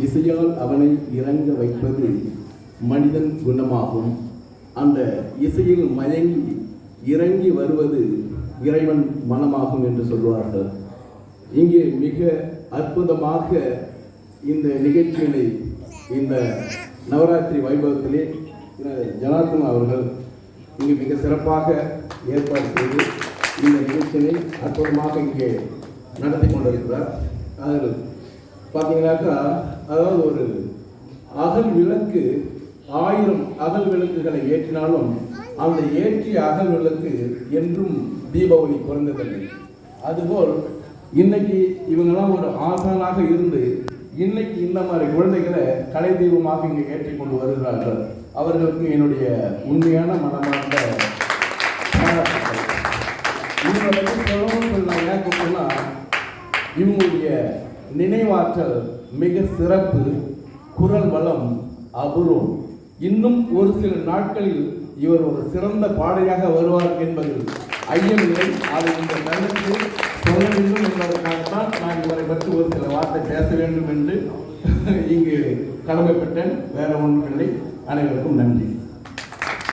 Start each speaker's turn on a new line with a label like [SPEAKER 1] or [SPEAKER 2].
[SPEAKER 1] இசையால் அவனை இறங்க வைப்பது மனிதன் குணமாகும். அந்த இசையில் மயங்கி இறங்கி வருவது இறைவன் மனமாகும் என்று சொல்வார்கள். இங்கே மிக அற்புதமாக இந்த நிகழ்ச்சிகளை இந்த நவராத்திரி வைபவத்திலே ஜனார்த்தன் அவர்கள் இங்கு மிக சிறப்பாக ஏற்பாடு செய்து இந்த நிகழ்ச்சியை அற்புதமாக இங்கே நடத்தி கொண்டிருக்கிறார். அதில் பார்த்தீங்கன்னாக்கா, அதாவது ஒரு அகல் விளக்கு 1000 அகல் விளக்குகளை ஏற்றினாலும் அந்த ஏற்றிய அகல் விளக்கு என்றும் தீபாவளி குறைந்ததில்லை. அதுபோல் இன்னைக்கு இவங்கெல்லாம் ஒரு ஆசானாக இருந்து இன்னைக்கு இந்த மாதிரி குழந்தைகளை கலை தெய்வமாக இங்கே ஏற்றி கொண்டு வருகிறார்கள். அவர்களுக்கு என்னுடைய உண்மையான மனமார்ந்த பாராட்டுகள். நான் ஏன் கூப்பிட்டேன்னா, இவங்களுடைய நினைவாற்றல் மிக சிறப்பு, குரல் வளம் அபூர்வம். இன்னும் ஒரு சில நாட்களில் இவர் ஒரு சிறந்த பாடலியாக வருவார் என்பதில் ஐயமில்லை. அதை இந்த நேரத்தில் சொல்ல வேண்டும் என்பதற்காகத்தான் நான் இவரை பற்றி ஒரு சில வார்த்தை பேச வேண்டும் என்று இங்கு கடமைப்பட்டேன். வேற ஒன்றுமில்லை. அனைவருக்கும் நன்றி.